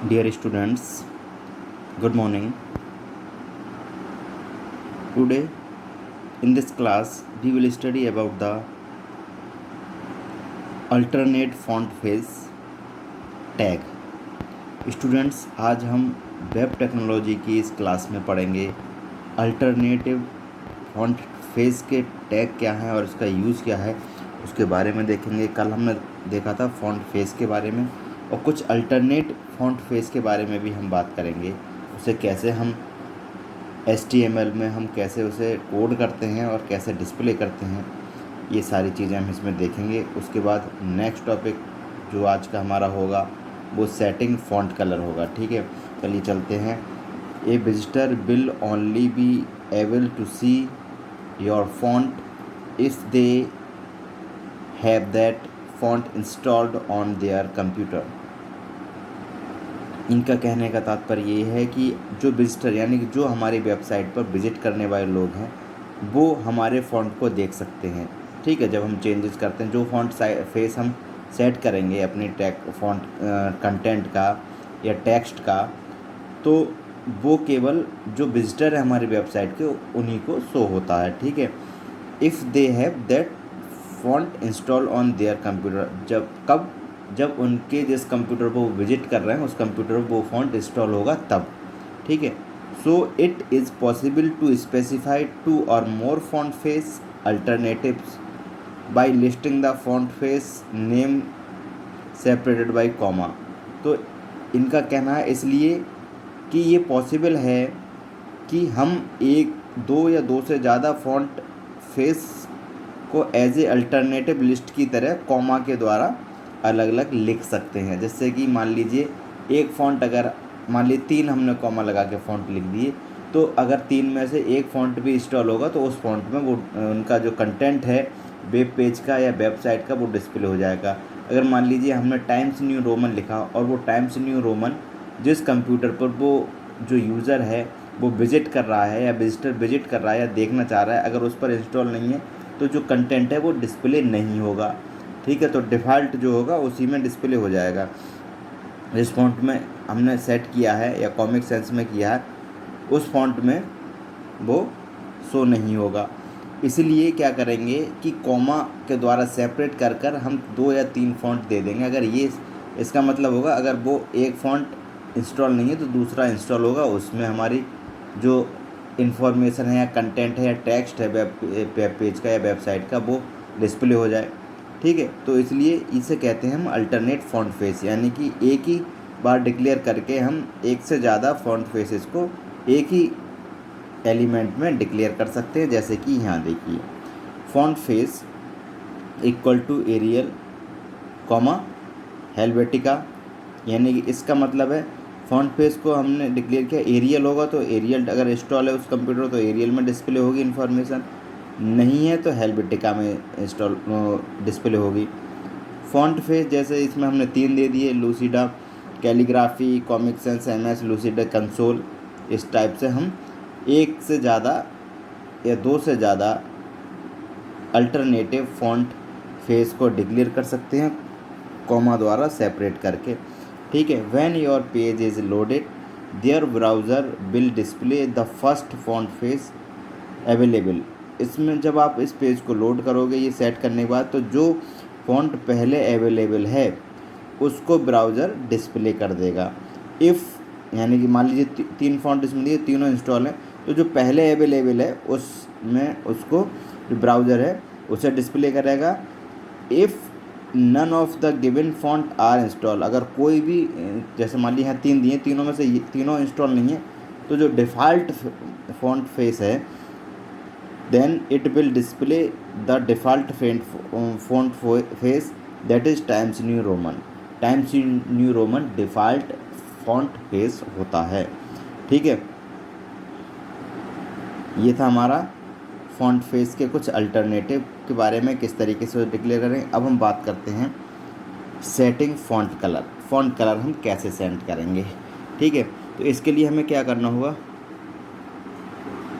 Dear students, good morning. Today in this class we will study about the alternate font face tag. Students, आज हम web technology की इस class में पढ़ेंगे alternative font face के tag क्या हैं और इसका यूज़ क्या है उसके बारे में देखेंगे। कल हमने देखा था फॉन्ट फेस के बारे में और कुछ अल्टरनेट फॉन्ट फेस के बारे में भी हम बात करेंगे। उसे कैसे हम HTML में हम कैसे उसे कोड करते हैं और कैसे डिस्प्ले करते हैं, ये सारी चीज़ें हम इसमें देखेंगे। उसके बाद नेक्स्ट टॉपिक जो आज का हमारा होगा वो सेटिंग फॉन्ट कलर होगा। ठीक है, चलिए चलते हैं। A visitor will only be able to see your font if they have that font installed on their computer. इनका कहने का तात्पर्य ये है कि जो विजिटर यानी कि जो हमारी वेबसाइट पर विजिट करने वाले लोग हैं वो हमारे फ़ॉन्ट को देख सकते हैं। ठीक है, जब हम चेंजेस करते हैं, जो फ़ॉन्ट फेस हम सेट करेंगे अपने फ़ॉन्ट कंटेंट का या टेक्स्ट का, तो वो केवल जो विजिटर है हमारी वेबसाइट के उन्हीं को शो होता है। ठीक है, if they have that font install on their computer, जब उनके जिस कंप्यूटर को वो विजिट कर रहे हैं उस कंप्यूटर पर वो फॉन्ट इंस्टॉल होगा तब। ठीक है, so it is possible to specify 2 or more font face alternatives by listing the font face name separated by comma. तो इनका कहना है इसलिए कि ये पॉसिबल है कि हम एक, दो या दो से ज़्यादा फॉन्ट फेस को एज ए अल्टरनेटिव लिस्ट की तरह कॉमा के द्वारा अलग अलग लिख सकते हैं। जैसे कि मान लीजिए एक फ़ॉन्ट, अगर मान लीजिए 3 हमने कॉमा लगा के फ़ॉन्ट लिख दिए, तो अगर 3 में से एक फ़ॉन्ट भी इंस्टॉल होगा तो उस फ़ॉन्ट में वो उनका जो कंटेंट है वेब पेज का या वेबसाइट का वो डिस्प्ले हो जाएगा। अगर मान लीजिए हमने टाइम्स न्यू रोमन लिखा और वो टाइम्स न्यू रोमन जिस कंप्यूटर पर वो जो यूज़र है वो विजिट कर रहा है या विजिटर विजिट कर रहा है या देखना चाह रहा है, अगर उस पर इंस्टॉल नहीं है तो जो कंटेंट है वो डिस्प्ले नहीं होगा। ठीक है, तो डिफ़ॉल्ट जो होगा उसी में डिस्प्ले हो जाएगा। जिस फॉन्ट में हमने सेट किया है या कॉमिक सेंस में किया है उस फॉन्ट में वो शो नहीं होगा। इसलिए क्या करेंगे कि कॉमा के द्वारा सेपरेट कर कर हम 2 या 3 फॉन्ट दे देंगे। अगर ये इसका मतलब होगा अगर वो एक फॉन्ट इंस्टॉल नहीं है तो दूसरा इंस्टॉल होगा, उसमें हमारी जो इन्फॉर्मेशन है या कंटेंट है या टेक्स्ट है वेब पेज का या वेबसाइट का वो डिस्प्ले हो जाए। ठीक है, तो इसलिए इसे कहते हैं हम अल्टरनेट फॉन्ट फेस, यानी कि एक ही बार डिक्लेयर करके हम एक से ज़्यादा फॉन्ट फेसेस को एक ही एलिमेंट में डिक्लेयर कर सकते हैं। जैसे कि यहाँ देखिए, font face equal to Arial comma Helvetica, यानी कि इसका मतलब है फॉन्ट फेस को हमने डिक्लेयर किया एरियल होगा तो एरियल अगर इंस्टॉल है उस कंप्यूटर तो एरियल में डिस्प्ले होगी इन्फॉर्मेशन, नहीं है तो हेल्वेटिका में इंस्टॉल डिस्प्ले होगी। फॉन्ट फेस जैसे इसमें हमने 3 दे दिए, Lucida, calligraphy, comic sans, MS Lucida, console. इस टाइप से हम एक से ज़्यादा या 2 से ज़्यादा अल्टरनेटिव फॉन्ट फेस को डिक्लेयर कर सकते हैं कॉमा द्वारा सेपरेट करके। ठीक है, when your page is loaded their browser will display the first font face available. इसमें जब आप इस पेज को लोड करोगे ये सेट करने के बाद, तो जो फॉन्ट पहले अवेलेबल है उसको ब्राउज़र डिस्प्ले कर देगा। इफ़ यानी कि मान लीजिए 3 फॉन्ट इसमें दिए, तीनों इंस्टॉल हैं, तो जो पहले अवेलेबल है उसमें उसको जो ब्राउज़र है उसे डिस्प्ले करेगा। If none of the given font are install, अगर कोई भी जैसे मान लीजिए यहाँ 3 दिए, तीनों में से तीनों इंस्टॉल नहीं है तो जो डिफ़ॉल्ट फॉन्ट फेस है then it will display the default font face, that is Times New Roman. Times New Roman default font face होता है। ठीक है, ये था हमारा फॉन्ट फेस के कुछ अल्टरनेटिव के बारे में, किस तरीके से डिक्लेयर करें। अब हम बात करते हैं setting font colour. Font colour हम कैसे सेट करेंगे। ठीक है, तो इसके लिए हमें क्या करना होगा,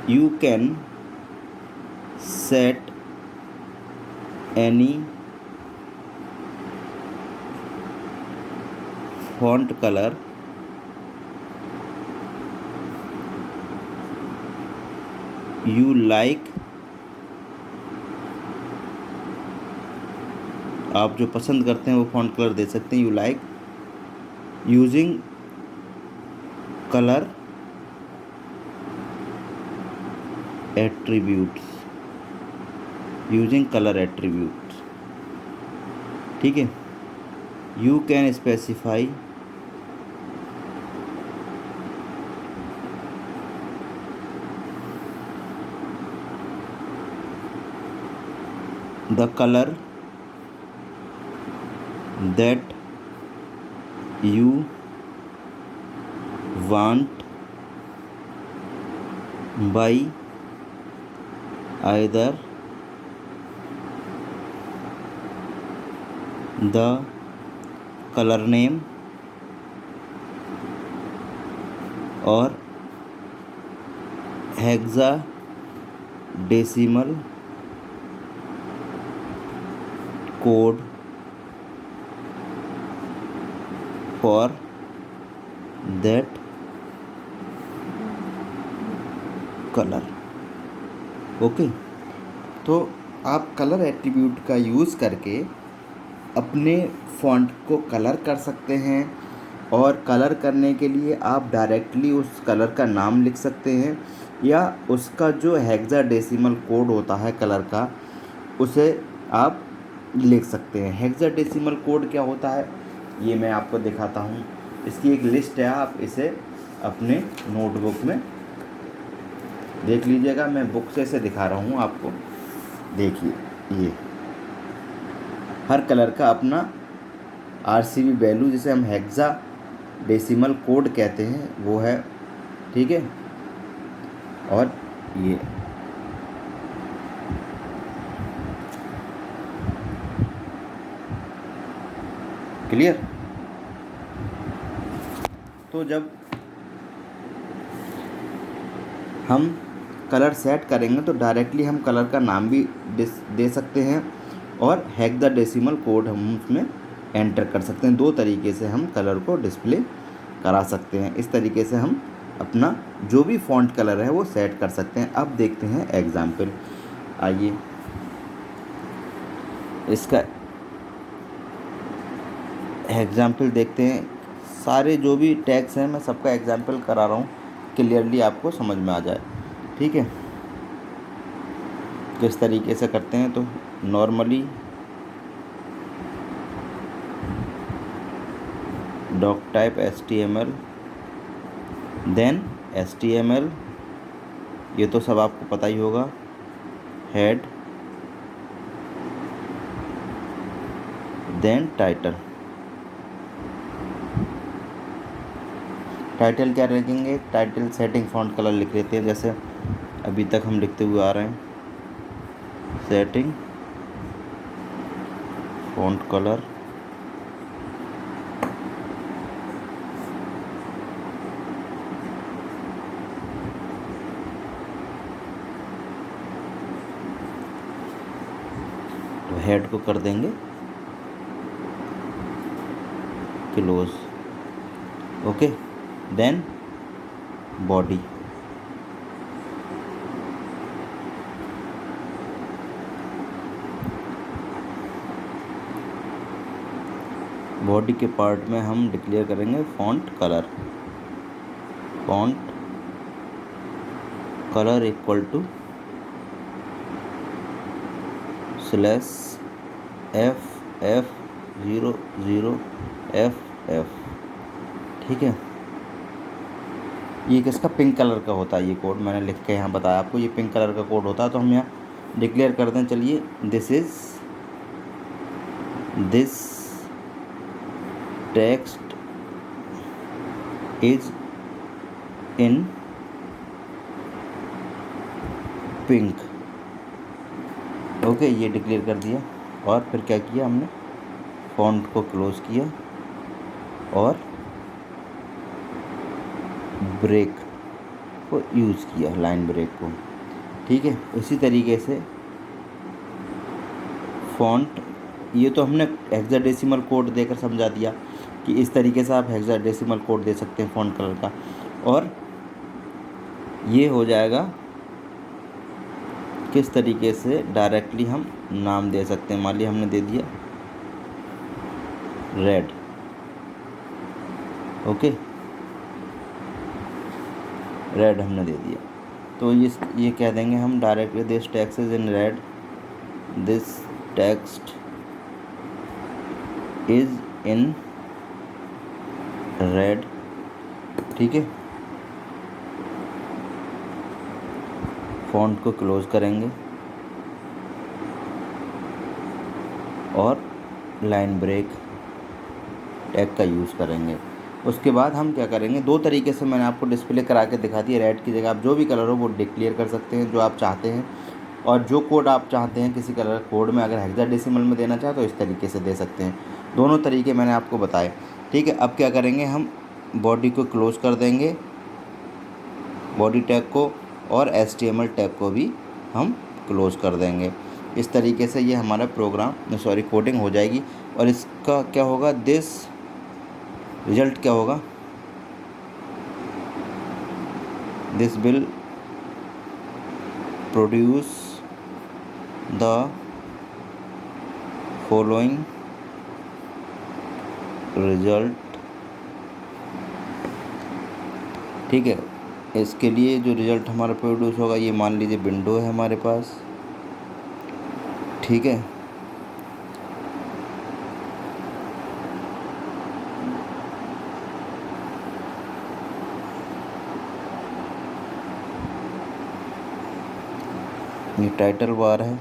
you can set any font color you like, आप जो पसंद करते हैं वो फॉन्ट कलर दे सकते हैं। You like using colour attributes, using colour attributes, ठीक है। You can specify the color that you want by either the color name or hexadecimal code for that colour. Okay, तो आप कलर एट्रीब्यूट का use करके अपने font को colour कर सकते हैं, और कलर करने के लिए आप डायरेक्टली उस कलर का नाम लिख सकते हैं, या उसका जो हेक्साडेसिमल कोड होता है कलर का उसे आप लिख सकते हैं। हेक्साडेसिमल कोड क्या होता है ये मैं आपको दिखाता हूँ। इसकी एक लिस्ट है, आप इसे अपने नोटबुक में देख लीजिएगा। मैं बुक से इसे दिखा रहा हूँ आपको। देखिए, ये हर कलर का अपना RCB वैल्यू, जिसे हम हेक्साडेसिमल कोड कहते हैं, वो है, ठीक है। और ये क्लियर। तो जब हम कलर सेट करेंगे तो डायरेक्टली हम कलर का नाम भी दे सकते हैं, और हेक्साडेसिमल कोड हम उसमें एंटर कर सकते हैं। दो तरीके से हम कलर को डिस्प्ले करा सकते हैं। इस तरीके से हम अपना जो भी फ़ॉन्ट कलर है वो सेट कर सकते हैं। अब देखते हैं एग्जाम्पल। आइए इसका एग्जाम्पल देखते हैं। सारे जो भी टैग्स हैं मैं सबका एग्जाम्पल करा रहा हूँ, क्लियरली आपको समझ में आ जाए, ठीक है। किस तरीके से करते हैं, तो normally doc type HTML, then HTML, ये तो सब आपको पता ही होगा। Head, then title. टाइटल क्या लिखेंगे, टाइटल सेटिंग फ़ॉन्ट कलर लिख लेते हैं, जैसे अभी तक हम लिखते हुए आ रहे हैं। सेटिंग फ़ॉन्ट कलर, तो हेड को कर देंगे close. Okay, then body, body के पार्ट में हम डिक्लेयर करेंगे font colour. Font colour equal to /FF00FF, ठीक है। ये किसका, पिंक कलर का होता है ये कोड, मैंने लिख के यहाँ बताया आपको। ये पिंक कलर का कोड होता है, तो हम यहाँ डिक्लेयर कर दें। चलिए, this text is in pink. Okay, ये डिक्लेयर कर दिया। और फिर क्या किया हमने, फ़ॉन्ट को क्लोज किया और ब्रेक को यूज़ किया, लाइन ब्रेक को, ठीक है। इसी तरीके से फ़ॉन्ट, ये तो हमने हेक्साडेसिमल कोड देकर समझा दिया कि इस तरीके से आप हेक्साडेसिमल कोड दे सकते हैं फ़ॉन्ट कलर का। और ये हो जाएगा किस तरीके से डायरेक्टली हम नाम दे सकते हैं। मान लिया हमने दे दिया रेड, ओके, रेड हमने दे दिया, तो ये कह देंगे हम directly this text is in red, this text is in red, ठीक है। फ़ॉन्ट को क्लोज करेंगे और लाइन ब्रेक टैग का यूज़ करेंगे। उसके बाद हम क्या करेंगे, दो तरीके से मैंने आपको डिस्प्ले करा के दिखा दिया। रेड की जगह आप जो भी कलर हो वो डिक्लेयर कर सकते हैं जो आप चाहते हैं, और जो कोड आप चाहते हैं किसी कलर कोड में अगर हेक्साडेसिमल में देना चाहे तो इस तरीके से दे सकते हैं। दोनों तरीके मैंने आपको बताए, ठीक है। अब क्या करेंगे, हम बॉडी को क्लोज कर देंगे, बॉडी टैग को, और HTML टैग को भी हम क्लोज कर देंगे। इस तरीके से ये हमारा कोडिंग हो जाएगी। और इसका क्या होगा, रिजल्ट क्या होगा, this will produce the following result, ठीक है। इसके लिए जो रिज़ल्ट हमारा प्रोड्यूस होगा, ये मान लीजिए विंडो है हमारे पास, ठीक है। ये टाइटल बार है,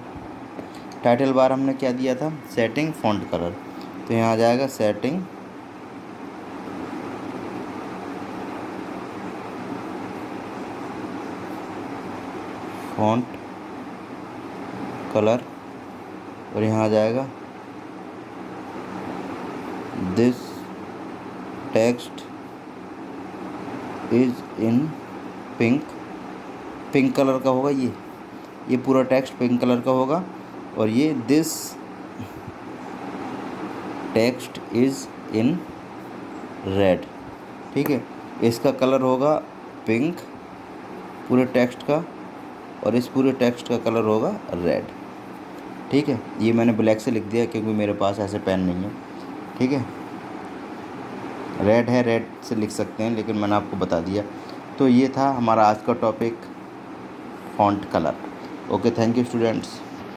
टाइटल बार हमने क्या दिया था, सेटिंग फ़ॉन्ट कलर, तो यहाँ आ जाएगा सेटिंग फ़ॉन्ट कलर, और यहाँ आ जाएगा this text is in pink, pink colour का होगा ये पूरा टेक्स्ट पिंक कलर का होगा। और ये this text is in red, ठीक है। इसका कलर होगा पिंक पूरे टेक्स्ट का, और इस पूरे टेक्स्ट का कलर होगा रेड, ठीक है। ये मैंने ब्लैक से लिख दिया क्योंकि मेरे पास ऐसे पेन नहीं है, ठीक है। रेड है, रेड से लिख सकते हैं, लेकिन मैंने आपको बता दिया। तो ये था हमारा आज का topic, font colour. Okay, thank you students.